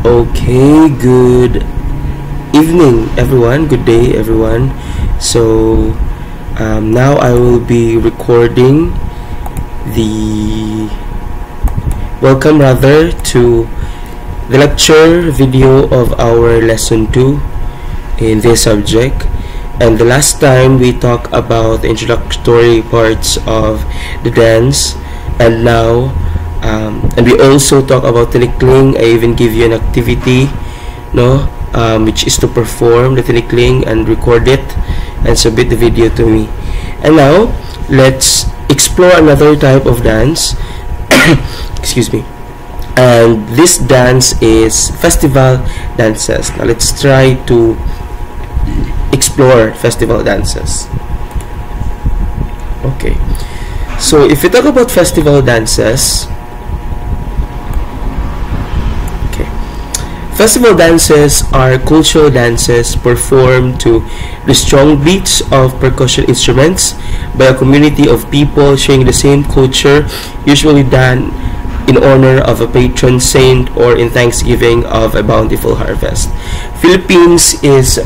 Okay, good evening everyone, good day everyone. So now I will be recording the welcome rather to the lecture video of our lesson 2 in this subject. And the last time we talked about the introductory parts of the dance, and now and we also talk about tinikling. I even give you an activity, which is to perform the tinikling and record it and submit the video to me. And now let's explore another type of dance. Excuse me. And this dance is festival dances. Now let's try to explore festival dances. Okay, so if we talk about festival dances, festival dances are cultural dances performed to the strong beats of percussion instruments by a community of people sharing the same culture, usually done in honor of a patron saint or in thanksgiving of a bountiful harvest. Philippines is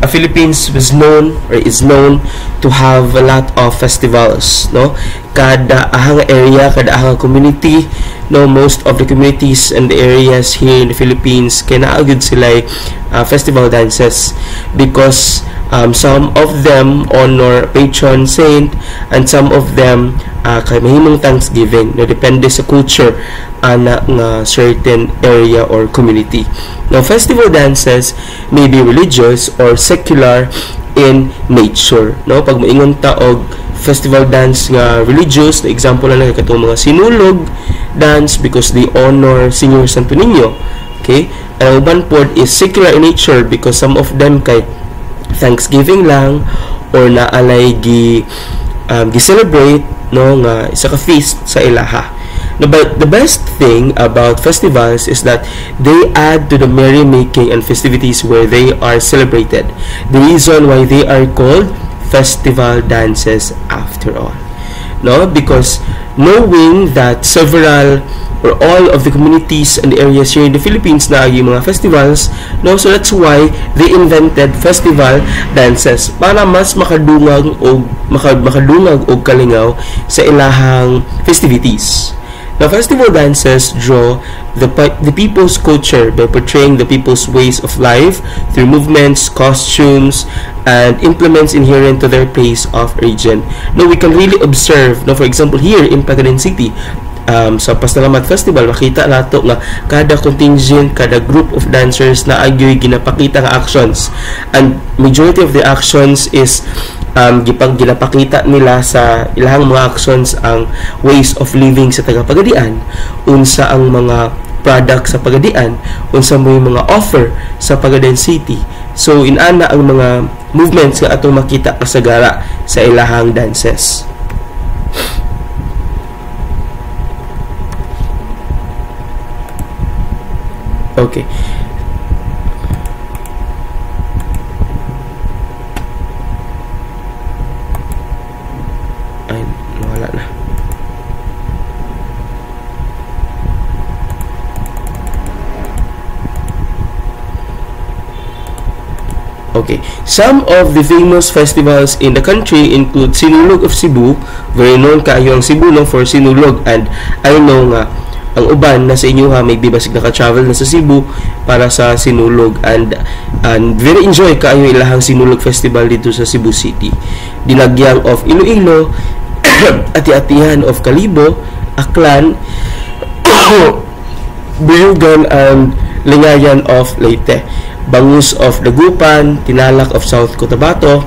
Philippines is known to have a lot of festivals, no? Kada ahang area, kada ahang community, no, most of the communities and the areas here in the Philippines kinaagad sila festival dances because some of them honor patron saint and some of them kay mahimong thanksgiving na depende sa culture ana nga certain area or community. Now festival dances may be religious or secular in nature, no? Pag moingon ta og festival dance nga religious, na example na lang katong mga sinulog dance because they honor Señor Santo Niño. Okay, and ang uban pod is secular in nature because some of them kay thanksgiving lang or naalay gi-celebrate, no, nga isa ka feast sa ilaha. No, but the best thing about festivals is that they add to the merrymaking and festivities where they are celebrated. The reason why they are called festival dances after all, no, because knowing that several or all of the communities and the areas here in the Philippines na yung mga festivals, no, so that's why they invented festival dances para mas makadungag og kalingaw sa ilahang festivities. Now, festival dances draw the people's culture by portraying the people's ways of life through movements, costumes, and implements inherent to their place of origin. Now, we can really observe, for example, here in Pagadan City, sa Pasalamat Festival, makita nato nga kada contingent, kada group of dancers na agyoy ginapakita nga actions, and majority of the actions is ginapakita nila sa ilahang mga actions ang ways of living sa taga-Pagadian, unsa ang mga product sa Pagadian, unsa mo yung mga offer sa Pagadan City. So inana ang mga movements nga atong makita kasagara sa ilahang dances. Okay. Ay, nawala na. Okay. Some of the famous festivals in the country include Sinulog of Cebu, very known kaayo ang Cebu, no, for Sinulog, and I know nga ang uban na sa inyo may bibasig naka-travel na sa Cebu para sa Sinulog, and very enjoy kaayo ilahang Sinulog Festival dito sa Cebu City. Dinagyang of Iloilo, ati-atihan of Kalibo, Aklan, Buyugan, and Lingayan of Leyte, Bangus of Dagupan, Tinalak of South Cotabato,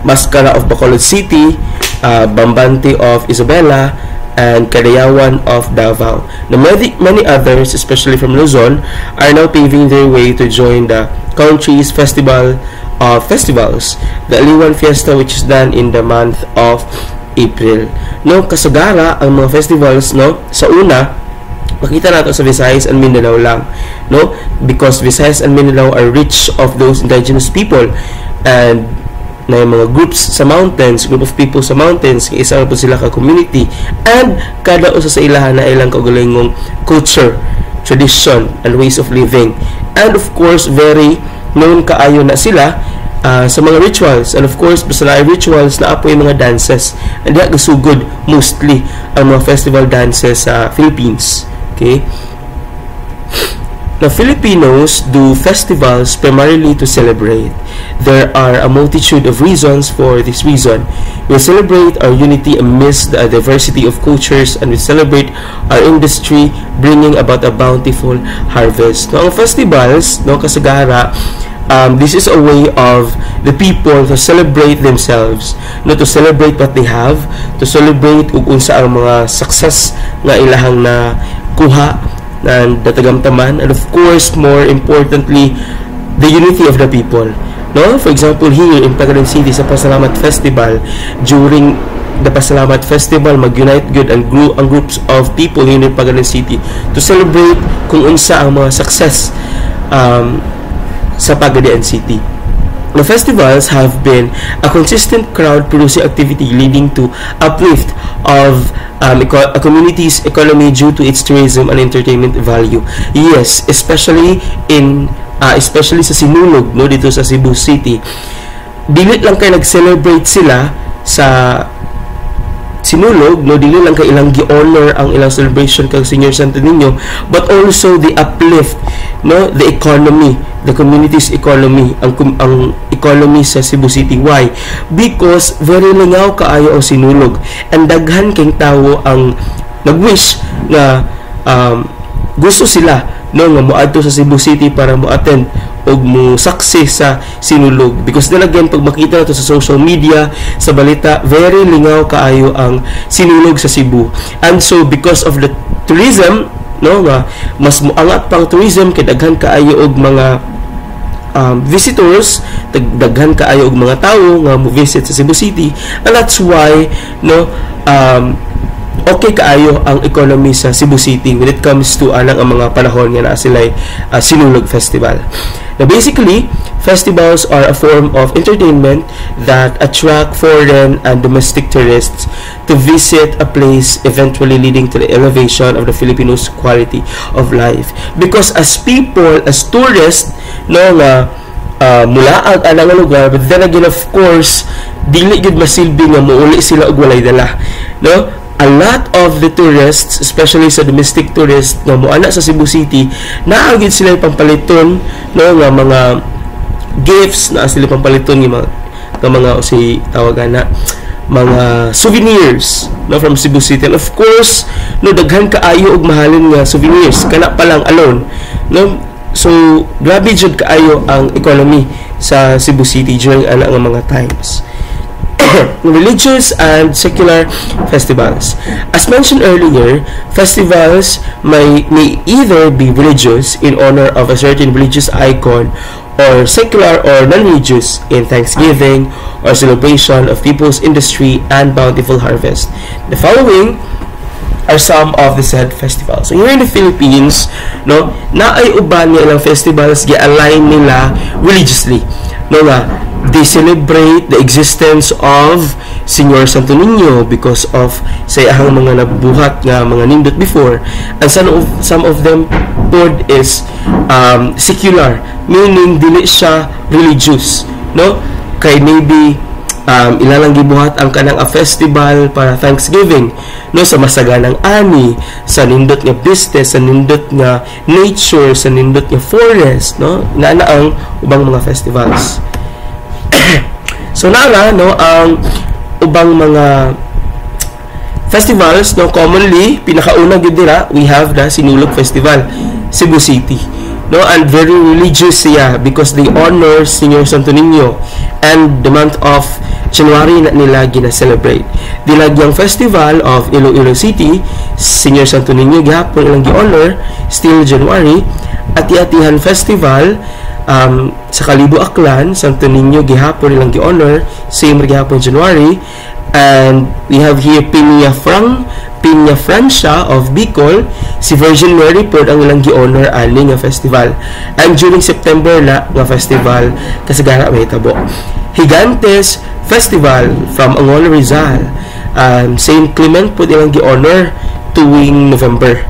Mascara of Bacolod City, Bambante of Isabela, and Cadayawan of Davao. Now, many others, especially from Luzon, are now paving their way to join the country's festival of festivals, the Aliwan Fiesta, which is done in the month of April. No, kasagara ang mga festivals, no, sa una makita nato sa Visayas and Mindanao lang, no, because Visayas and Mindanao are rich of those indigenous people, and na yung mga group of people sa mountains, isa po sila ka community, and kada usa sa ilahan na ilang kaugalingong culture tradition and ways of living. And of course, very known kaayo na sila sa mga rituals. And of course, basta na rituals na apo yung mga dances. And diya gasugod mostly ang mga festival dances sa Philippines. Okay? Now, Filipinos do festivals primarily to celebrate. There are a multitude of reasons for this reason. We celebrate our unity amidst the diversity of cultures, and we celebrate our industry bringing about a bountiful harvest. Now, ang festivals, no, kasagara, this is a way of the people to celebrate themselves, no, to celebrate what they have, to celebrate kung unsa ang mga success nga ilahang na kuha na datagamtaman, and of course, more importantly, the unity of the people. No, for example, here in Pagadan City sa Pasalamat Festival, during the Pasalamat Festival, mag-unite good ang groups of people here in Pagadan City to celebrate kung unsa ang mga success sa Pagadian City. The festivals have been a consistent crowd-producing activity leading to uplift of a community's economy due to its tourism and entertainment value. Yes, especially sa Sinulog, no, dito sa Cebu City. Dili lang kay nag-celebrate sila sa Sinulog, no, dili lang kay ilang gi-honor ang ilang celebration kay Senior Santo Niño, but also the uplift, no, the economy, the community's economy, ang economy sa Cebu City. Why? Because very lingaw kaayo ang Sinulog, and daghan kay tao ang nag-wish na gusto sila, no, nga moadto sa Cebu City para mo-attend og mo success sa Sinulog, because then again, pag makita nato sa social media, sa balita, very lingaw kaayo ang Sinulog sa Cebu. And so because of the tourism, no, nga mas moangat pang tourism kay daghan kaayo og mga visitors, daghan kaayo og mga tawo nga mo visit sa Cebu City, and that's why, no, okay kaayo ang economy sa Cebu City when it comes to ang mga panahon nga na sila Sinulog Festival. Now, basically, festivals are a form of entertainment that attract foreign and domestic tourists to visit a place, eventually leading to the elevation of the Filipinos' quality of life. Because as people, as tourists, no, nga mula ang anang lugar, but then again, of course, dili gud masilbi nga muuli sila og walay dala, no? A lot of the tourists, especially sa domestic tourists na moana sa Cebu City, naagid sila pampaliton, no, nga mga gifts na sila pampaliton ng mga si tawagan na mga souvenirs, no, from Cebu City. And of course, no, daghan kaayo og mahalin nga souvenirs kana pa lang alone, no. So grabe jud kaayo ang economy sa Cebu City during ana nga mga times. Religious and secular festivals. As mentioned earlier, festivals may either be religious in honor of a certain religious icon, or secular or non-religious in thanksgiving or celebration of people's industry and bountiful harvest. The following are some of the said festivals. So here in the Philippines, no, naay uban nga ilang festivals gi-align nila religiously, no, nga they celebrate the existence of Senior Santo Niño because of sa iyang mga nabuhat nga mga nindot before, and some of them pod is secular, meaning dili siya religious, no, kay maybe ilalang gibuhat ang kanang a festival para Thanksgiving, no, sa masaganang ani, sa nindot nga business, sa nindot nga nature, sa nindot nga forest, no, inaana ang ubang mga festivals. So nara, no, ang ubang mga festivals, no, commonly pinakauna gid dira we have the Sinulog Festival, Cebu City, no, and very religious siya because they honor Senior Santo Niño, and the month of January na nila gina-celebrate. Dilagyang Festival of Iloilo City, Senior Santo Niño gihapon ilang gi-honor still January. Ati-Atihan Festival sa Kalibo Aklan, Santo Niño gihapon ilang gi-honor same gihapon January. And we have here Piña Francia of Bicol, si Virgin Mary po ang ilang gi-honor ani nga festival, and during September na nga festival kasagara may tabo. Gigantes Festival from Angola, Rizal, Saint Clement po ilang gi-honor tuwing November.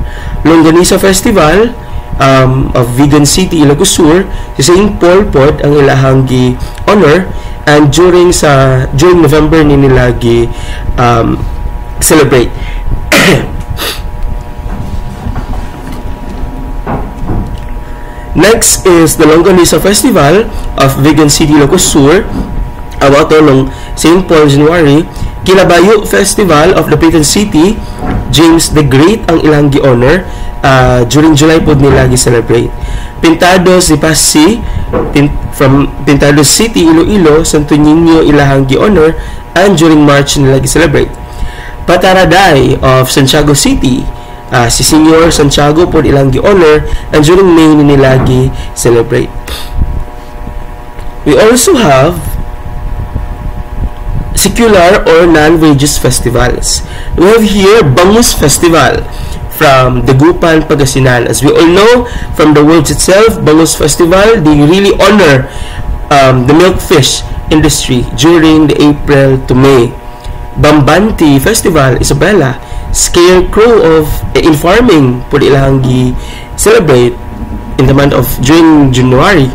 Longganisa Festival of Vigan City, Ilocos Sur, si St. Paul pod ang ilahang gi honor, and during November ni nila gi celebrate. Next is the Longganisa Festival of Vigan City, Ilocos Sur. About long St. Paul, January. Kinabayo Festival of the Payton City, James the Great ang ilang gi-honor. During July po nila gi-celebrate. Pintados de Passi from Pintados City, Iloilo, Santo Niño ilahang gi-honor, and during March nila gi-celebrate. Pataraday of Santiago City, si Senyor Santiago po ilang gi-honor, and during May nila gi-celebrate. We also have secular or non-religious festivals. We have here Bangus Festival from Dagupan, Pangasinan. As we all know from the words itself, Bangus Festival, they really honor the milkfish industry during the April to May. Bambanti Festival, Isabela, scarecrow of in farming po ilang celebrate in the month of during January.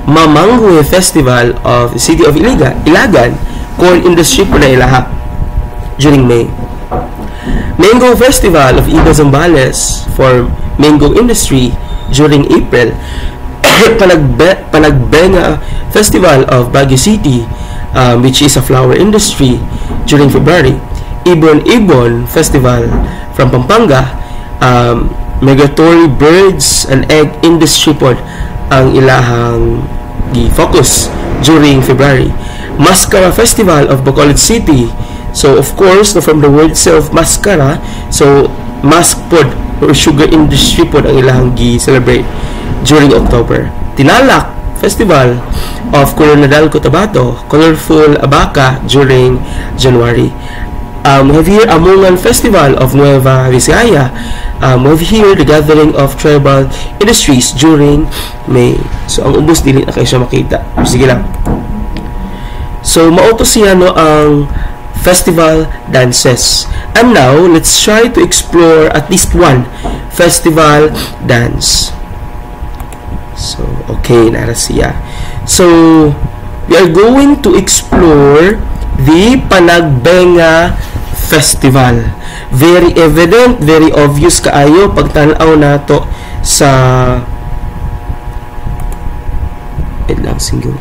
Mamangwe Festival of the City of Ilagan, corn industry po na ilaha during May. Mango Festival of Iga Zambales for mango industry during April. Panagbenga Festival of Baguio City, which is a flower industry, during February. Ibon Festival from Pampanga, migratory birds and egg industry po ang ilahang focus during February. Mascara Festival of Bacolod City. So of course, from the word itself, mascara, so mask pod or sugar industry pod ang ilahang celebrate during October. Tinalak Festival of Coronadal Cotabato, colorful abaca during January. We have here Amungan Festival of Nueva Vizcaya. We have here the gathering of tribal industries during May. So ang ubos dili na kayo siya makita. Sige lang. So mauto siya no ang festival dances. And now let's try to explore at least one festival dance. So okay, nara siya. So we are going to explore the Panagbenga Festival. Very evident, very obvious kaayo pagtanaw nato sa lang single.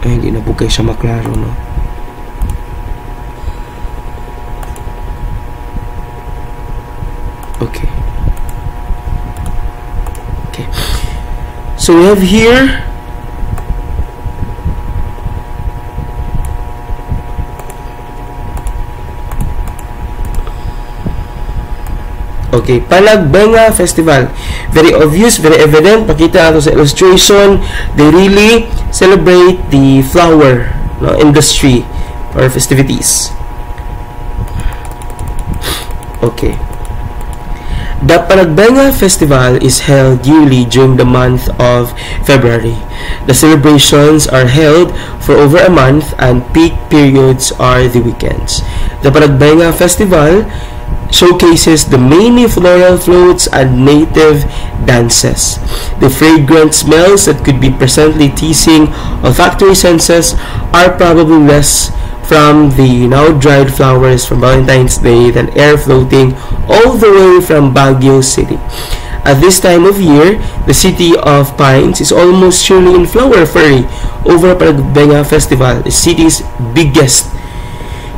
Ay, hindi na po kayo siya maklaro, no? Okay. Okay. So we have here okay, Panagbenga Festival. Very obvious, very evident. Pakita nato sa illustration. They really celebrate the flower industry or festivities. Okay. The Panagbenga Festival is held yearly during the month of February. The celebrations are held for over a month and peak periods are the weekends. The Panagbenga Festival showcases the many floral floats and native dances. The fragrant smells that could be presently teasing olfactory senses are probably less from the now dried flowers from Valentine's Day than air floating all the way from Baguio City. At this time of year, the city of Pines is almost surely in flower flurry over Panagbenga Festival, the city's biggest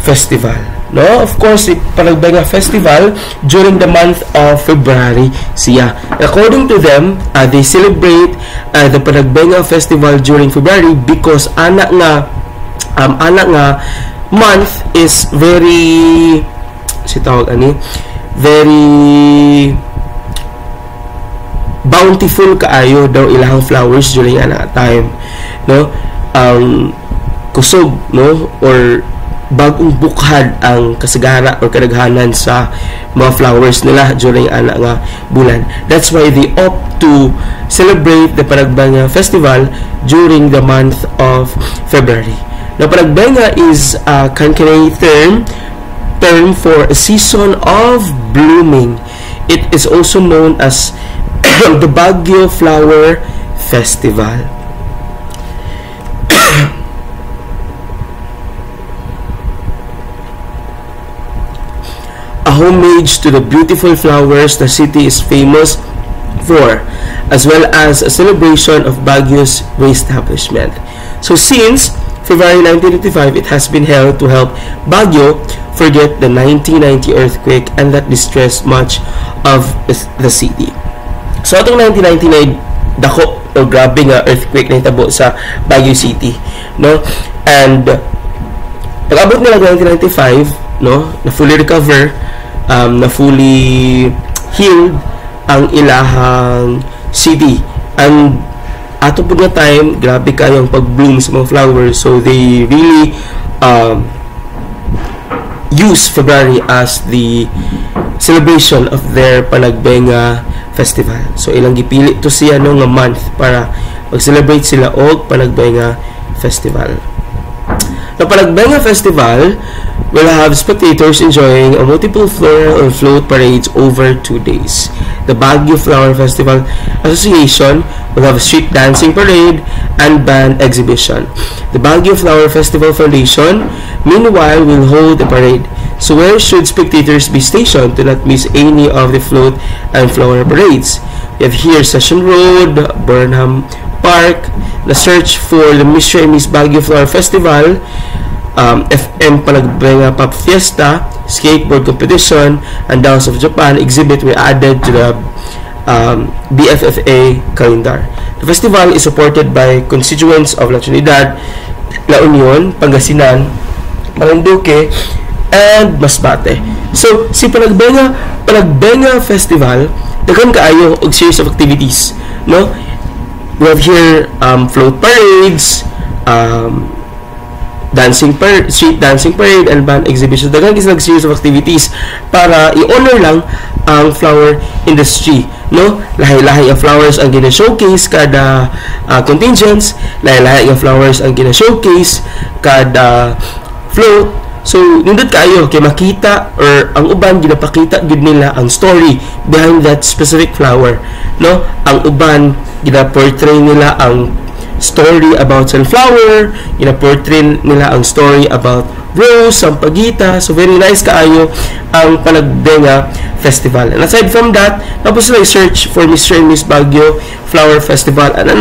festival. No, of course, the Panagbenga Festival during the month of February siya. According to them, they celebrate the Panagbenga Festival during February because anak nga month is very very bountiful kaayo daw ilahang flowers during anak time, no? Kusog, no, or bagong bukhad ang kasagara or kadaghanan sa mga flowers nila during ana nga bulan. That's why they opt to celebrate the Panagbenga Festival during the month of February. Now, panagbenga is a Cancanay term for a season of blooming. It is also known as the Baguio Flower Festival. A homage to the beautiful flowers the city is famous for, as well as a celebration of Baguio's re-establishment. So since February 1985, it has been held to help Baguio forget the 1990 earthquake and that distressed much of the city. So atong 1999, dako o grabe nga earthquake na hitabo sa Baguio City, no? And pag-abot nila 1995, no, na fully recover, na fully healed ang ilahang city. And ato po nga time, grabe kayong pag-bloom sa mga flowers. So they really use February as the celebration of their Panagbenga Festival. So ilang gipili to siya no nga month para mag-celebrate sila og Panagbenga Festival. The Panagbenga Festival will have spectators enjoying a multiple floral and float parades over 2 days. The Baguio Flower Festival Association will have a street dancing parade and band exhibition. The Baguio Flower Festival Foundation, meanwhile, will hold a parade. So where should spectators be stationed to not miss any of the float and flower parades? We have here Session Road, Burnham Park, the search for the Mr. and Miss Baguio Flower Festival, FM Panagbenga Pop Fiesta, skateboard competition, and Dance of Japan exhibit were added to the BFFA calendar. The festival is supported by constituents of La Trinidad, La Union, Pangasinan, Marinduque, and Masbate. So, si Panagbenga Festival, daghan kaayo og series of activities, no? We have here float parades, street dancing parade, and band exhibition. Daghang isang series of activities para i-honor lang ang flower industry, no? Lahi-lahi ang flowers ang gina-showcase kada contingents, lahi-lahi ang flowers ang gina-showcase kada float. So nindot kayo kay makita or ang uban ginapakita gid nila ang story behind that specific flower, no? Ang uban gina-portray nila ang story about sunflower, gina-portray nila ang story about rose, sampagita. So very nice kaayo ang Panagbenga Festival. And aside from that, tapos na search for Mr. and Miss Baguio Flower Festival and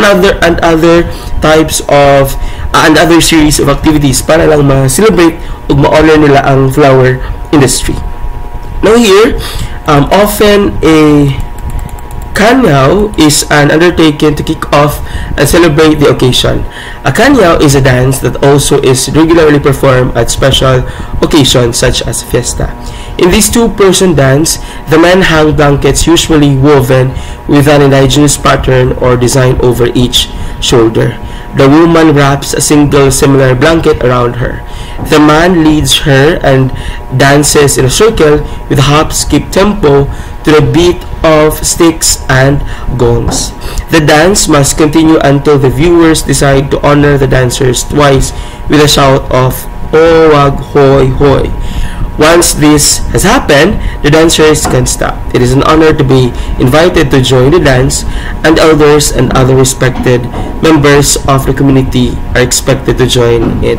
other types of and other series of activities para lang ma-celebrate ug ma-honor nila ang flower industry. Now here, often a Kanyao is an undertaking to kick off and celebrate the occasion. A Kanyao is a dance that also is regularly performed at special occasions such as fiesta. In this two-person dance, the men hang blankets usually woven with an indigenous pattern or design over each shoulder. The woman wraps a single similar blanket around her. The man leads her and dances in a circle with hop skip tempo to the beat of sticks and gongs. The dance must continue until the viewers decide to honor the dancers twice with a shout of "Owag hoy hoy." Once this has happened, the dancers can stop. It is an honor to be invited to join the dance, and elders and other respected members of the community are expected to join it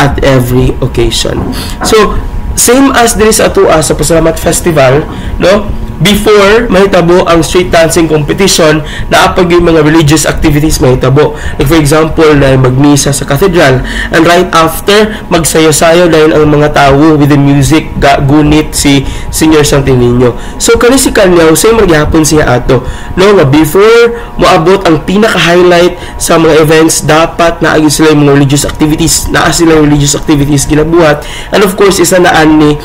at every occasion. So, same as there is atua sa Pasalamat Festival, no? Before mahitabo ang street dancing competition, naapag yung mga religious activities mahitabo. Like for example, na magmisa sa cathedral, and right after magsayo-sayo dahil ang mga tao with the music gunit si Senior Santo Niño. So kani si Kanyaw same magyapon siya ato, no, nga before moabot ang pinaka-highlight sa mga events, dapat naagi sila yung mga religious activities, naa sila religious activities ginabuhat, and of course isa na ani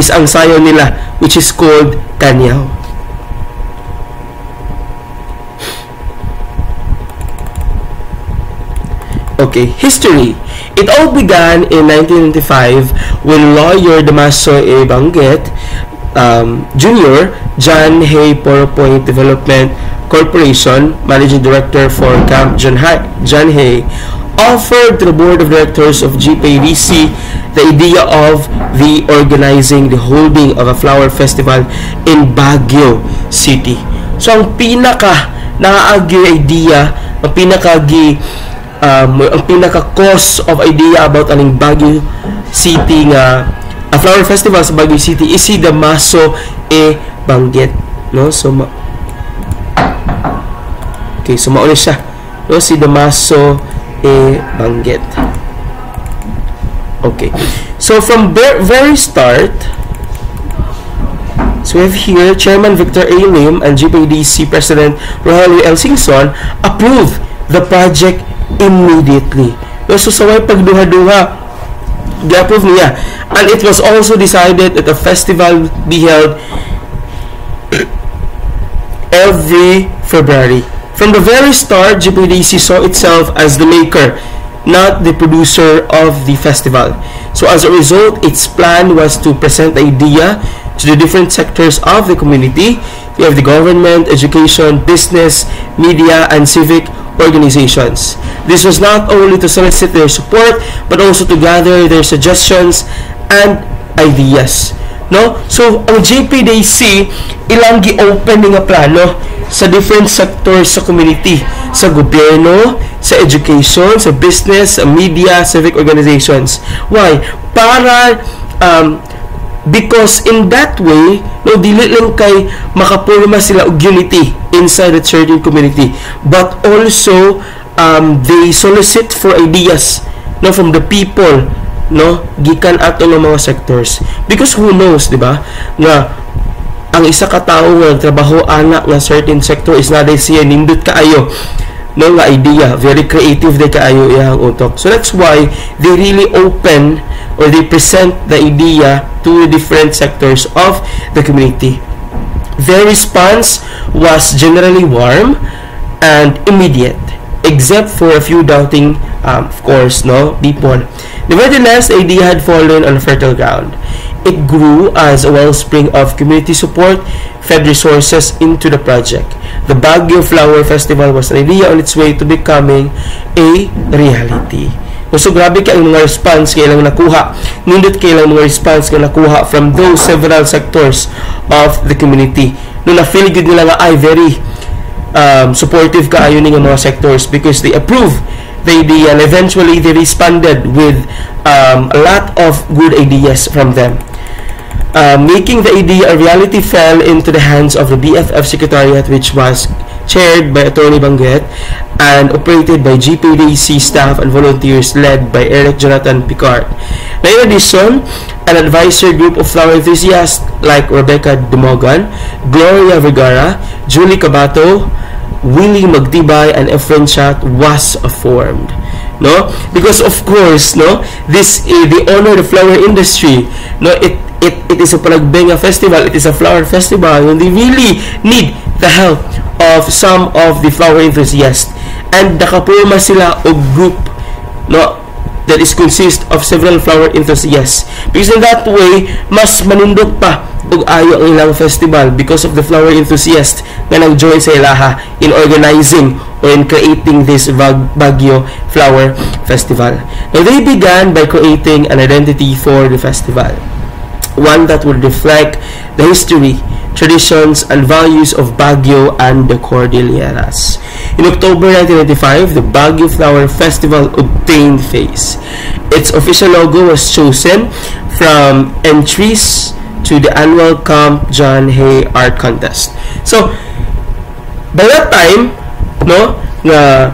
is ang sayo nila, which is called Kanyaw. Okay, history. It all began in 1995 when lawyer Damaso A. Banget Jr., John Hay Poro Point Development Corporation, Managing Director for Camp John Hay, offered to the board of directors of GPADC the idea of the organizing the holding of a flower festival in Baguio City. So ang pinaka idea, ang pinaka cause of idea about aning Baguio City nga a flower festival sa Baguio City is si Damaso E. Banggit, no? So mauna siya, no? Si Damaso E. Banggit. Okay, so from very start, so we have here Chairman Victor A. Lim and GPADC President Rogelio L. Singson approve the project immediately. No, so sa way pagduha-duha, i-approve niya. And it was also decided that the festival be held every February. From the very start, GPADC saw itself as the maker, not the producer of the festival. So as a result, its plan was to present the idea to the different sectors of the community. We have the government, education, business, media, and civic organizations. This was not only to solicit their support, but also to gather their suggestions and ideas. No? So, ang GPADC, ilang gi-open nga plano sa different sectors sa community, sa gobyerno, sa education, sa business, sa media, civic organizations. Why? Para because in that way, no, dili lang kay makapurma sila og unity inside a certain community, but also they solicit for ideas, no, from the people, no, gikan ato ng mga sectors, because who knows, di ba, nga ang isa ka tawo nga nagtrabaho ana nga certain sector is na siya nindot kaayo, no, nga idea, very creative de kaayo iyang utok. So that's why they really open or they present the idea to the different sectors of the community. Their response was generally warm and immediate, except for a few doubting, of course, no, people. Nevertheless, the idea had fallen on fertile ground. It grew as a wellspring of community support, fed resources into the project. The Baguio Flower Festival was an idea on its way to becoming a reality. So grabe ka ang mga response kailang nakuha. Nindot kailang mga response nga nakuha from those several sectors of the community. No, na-feel good nila nga ay very supportive ka ayon nga mga sectors because they approve the idea and eventually they responded with a lot of good ideas from them. Making the idea a reality fell into the hands of the BFF Secretariat, which was chaired by Attorney Banggit and operated by GPADC staff and volunteers led by Eric Jonathan Picard. Now, in addition, an advisory group of flower enthusiasts like Rebecca Dumogan, Gloria Vergara, Julie Cabato, Willie Magtibay, and Efren Chat was formed. No, because of course, no, this they honor the flower industry. No, it is a Palagbenga festival. It is a flower festival, and they really need the help of some of the flower enthusiasts. And nakapurma sila og group, no, that is consist of several flower enthusiasts. Because in that way, mas manindot pa og ayo ang ilang festival because of the flower enthusiasts nga nag-join sa ilaha in organizing or in creating this Baguio Flower Festival. Now, they began by creating an identity for the festival, one that would reflect the history, traditions, and values of Baguio and the Cordilleras. In October 1995, the Baguio Flower Festival obtained face. Its official logo was chosen from entries to the annual Camp John Hay Art Contest. So, by that time, no, nga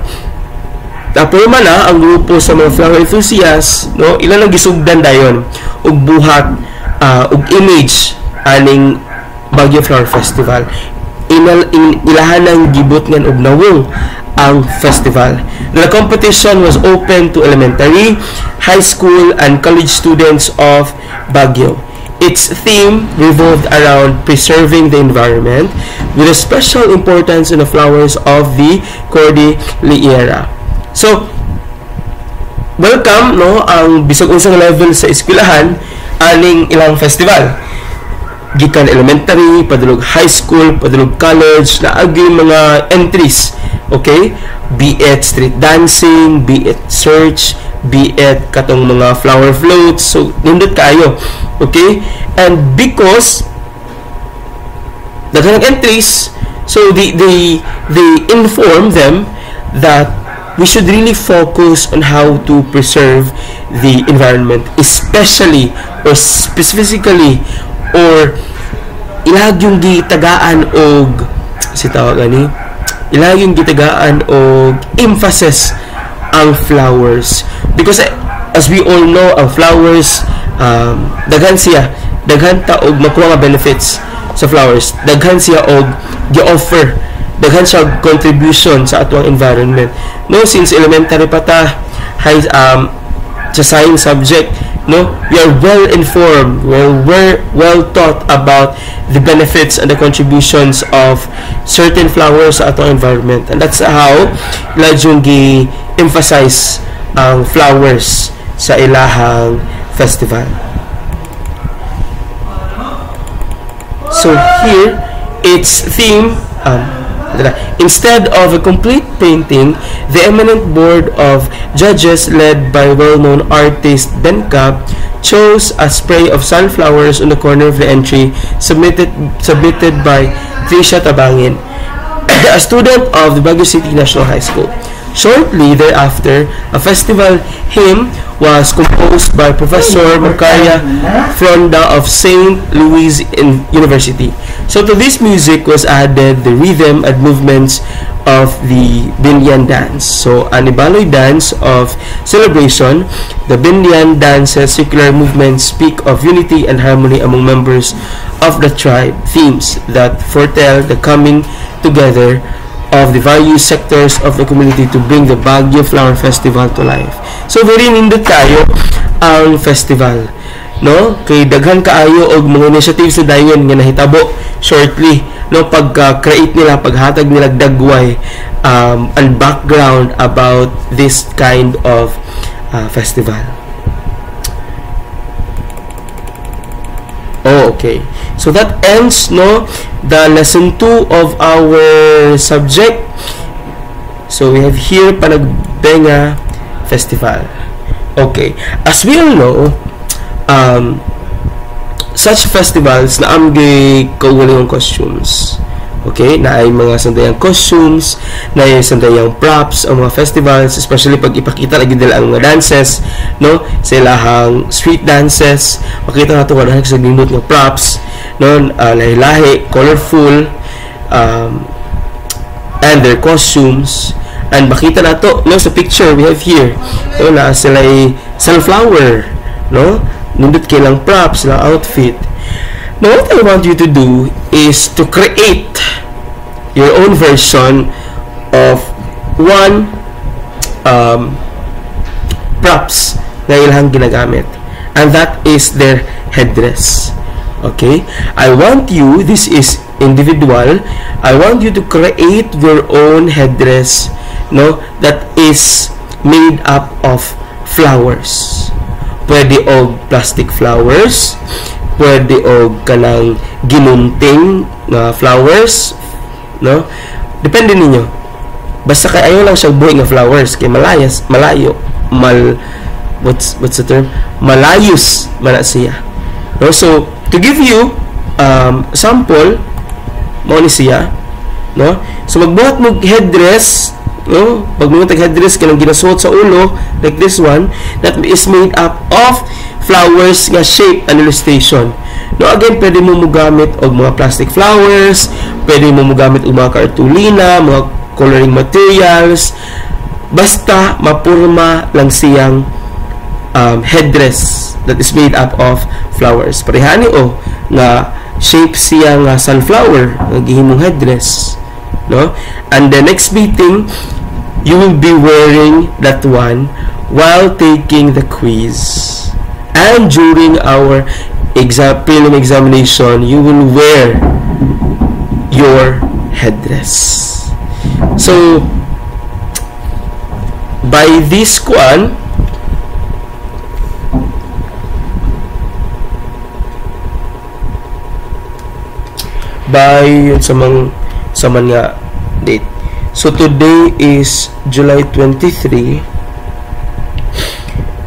napurma na ang grupo sa mga flower enthusiasts, no, ilan ang gisugdan dayon og buhat og image aning Baguio Flower Festival. Ilahan ng gibot ngan og nawong ang festival. The competition was open to elementary, high school, and college students of Baguio. Its theme revolved around preserving the environment with a special importance in the flowers of the Cordillera. So, welcome, no, ang bisag unsang level sa eskwelahan aning ilang festival. Gikan elementary, padulog high school, padulog college, na agi mga entries Okay? Be it street dancing, be it search, be it katong mga flower floats. So, nindot kayo. Okay? And because daghan entries, so they inform them that we should really focus on how to preserve the environment, especially or specifically or ilag yung gitagaan og si tawag ani ilag yung gitagaan og emphasis ang flowers, because as we all know ang flowers daghan ta og makuha nga benefits sa flowers, daghan siya og gi-offer, daghan siya contribution sa atong environment, no, since elementary pa ta high sa science subject, no, we are well informed, we're well taught about the benefits and the contributions of certain flowers sa atong environment, and that's how ladjong gi-emphasize ang flowers sa ilahang festival. So here its theme, instead of a complete painting, the eminent board of judges led by well-known artist Benka chose a spray of sunflowers on the corner of the entry, submitted by Trisha Tabangin, a student of the Baguio City National High School. Shortly thereafter, a festival hymn was composed by Professor Macaria Fronda of St. Louis University. So to this music was added the rhythm and movements of the Binyan dance. So an Ibaloy dance of celebration, the Binyan dance's circular movements speak of unity and harmony among members of the tribe, themes that foretell the coming together of the various sectors of the community to bring the Baguio Flower Festival to life. So very nindot kayo ang festival, no, kay daghan kaayo og mga initiatives sa dayon nga nahitabo shortly, no, pagka-create nila, paghatag nila dagway and background about this kind of festival. Oh, okay. So that ends, no, the lesson 2 of our subject. So we have here Panagbenga Festival. Okay. As we all know, such festivals na amgi kaugalingong costumes. Okay, na ay mga sandayang costumes, na ay sandayang props ang mga festivals, especially pag ipakita lagi nila ang mga dances, no, sa ilahang street dances, makita nato wala sa nindot nga props, no, lahi-lahi, colorful, and their costumes, and makita nato, no, sa picture we have here, no, na sila ay sunflower, no, nindot kailang props, silang outfit. Now, what I want you to do is to create your own version of one props na ilang ginagamit, and that is their headdress. Okay? I want you, this is individual, I want you to create your own headdress, no, that is made up of flowers. Pwede og plastic flowers, pwede og kanang ginunting na flowers, no, depende ninyo, basta kay ayaw lang siya buhay nga flowers kay malayo what's the term, malayos man siya, no. So to give you sample mo ni siya, no, so magbuhat mo headdress, no, pag mo tag headdress kanang ginasuot sa ulo like this one that is made up of flowers nga shape and illustration. No, again, pwede mo gamit og mga plastic flowers, pwede mo gamit og mga cartolina, mga coloring materials, basta mapurma lang siyang headdress that is made up of flowers. Parehani nga shape siya nga sunflower nga gihimong headdress, no? And the next meeting, you will be wearing that one while taking the quiz. And during our prelim examination, you will wear your headdress. So, by this one, by sa man nga date. So today is July 23,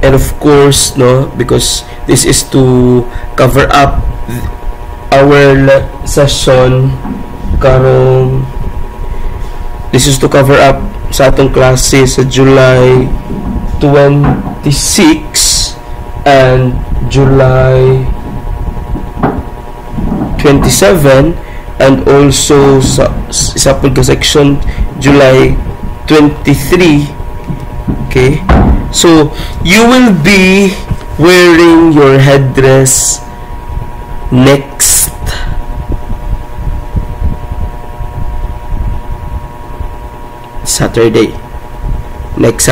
and of course, no, because this is to cover up our session karong, this is to cover up sa atong klase sa July 26 and July 27, and also sa isa po ka section July 23. Okay, so you will be wearing your headdress next Saturday, next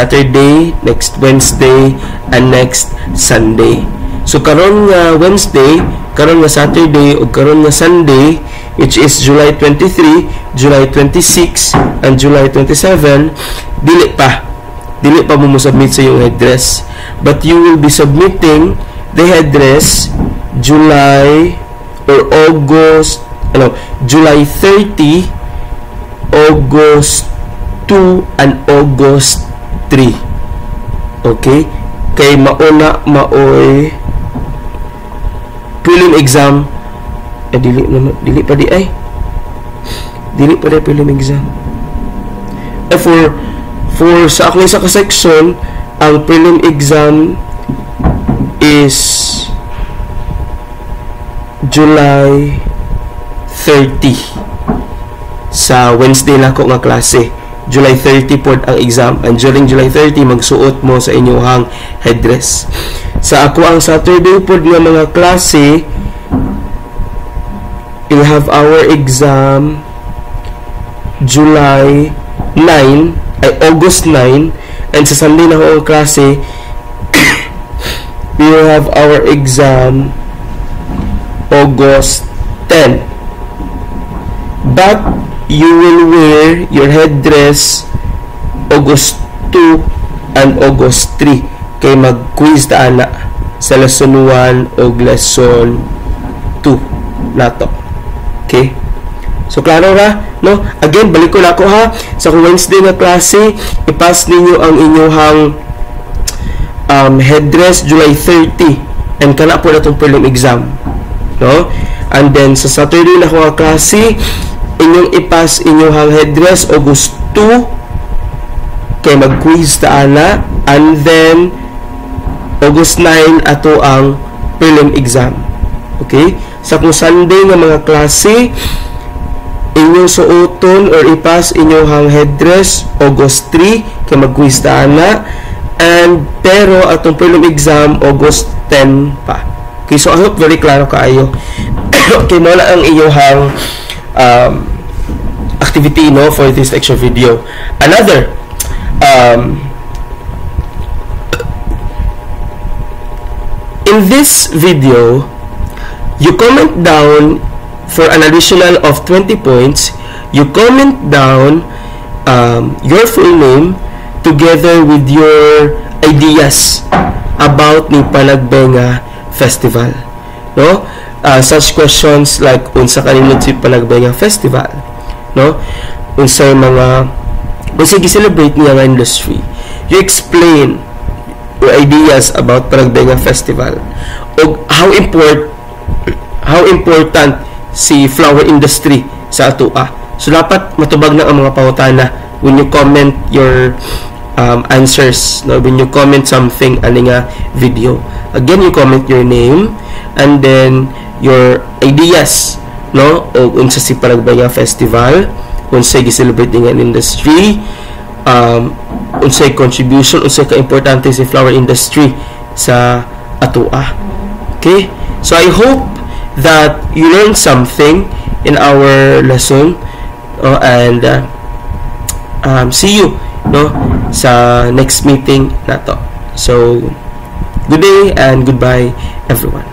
Wednesday, and next Sunday. So karon nga Wednesday, karon nga Saturday, ug karon nga Sunday, which is July 23, July 26, and July 27, dili pa mo submit sa iyong headdress, but you will be submitting the headdress July or August, July 30, August 2, and August 3. Okay? Kay maoy prelim exam. Dili pa di prelim exam. For sa akong isa ka section, ang prelim exam is July 30. Sa Wednesday na ko nga klase, July 30 pod ang exam, and during July 30 magsuot mo sa inyong headdress. Sa ako ang Saturday pod nga mga klase, we'll have our exam August 9, and sa Sunday na ko ang klase we will have our exam August 10. But you will wear your headdress August 2 and August 3 kay mag-quiz ta ana sa lesson 1 o lesson 2 nato. Okay? So klaro ra, no? Again, balik ko nako ha, sa Wednesday na klase, ipass ninyo ang inyong headdress July 30, and kana po natong prelim exam, no? And then sa Saturday na ko klase, inyong ipass inyong headdress August 2 kay mag-quiz ta ana, and then August 9 ato ang prelim exam. Okay? Sa kung Sunday nga mga klase, inyong suoton or ipass inyong headdress August 3 kay mag-quiz ta ana, and pero atong prelim exam August 10 pa. Okay, so I hope very klaro kaayo. Okay, mo na ang inyong activity, no, for this lecture video. Another in this video, you comment down for an additional of 20 points. You comment down your full name together with your ideas about ni Panagbenga Festival, no? Such questions like unsa kanindot si Panagbenga Festival, no? Unsay gi-celebrate niya nga industry. You explain your ideas about Panagbenga Festival, o how important si flower industry sa atua. So dapat matubag na ang mga pangutana when you comment your answers, no? When you comment something ani nga video. Again, you comment your name and then your ideas, no? O unsa si Panagbenga Festival, unsay gi-celebrate nga industry, unsay contribution, unsay ka-importante si flower industry sa atua. Okay? So I hope that you learned something in our lesson, and see you, no, sa next meeting nato. So good day and goodbye everyone.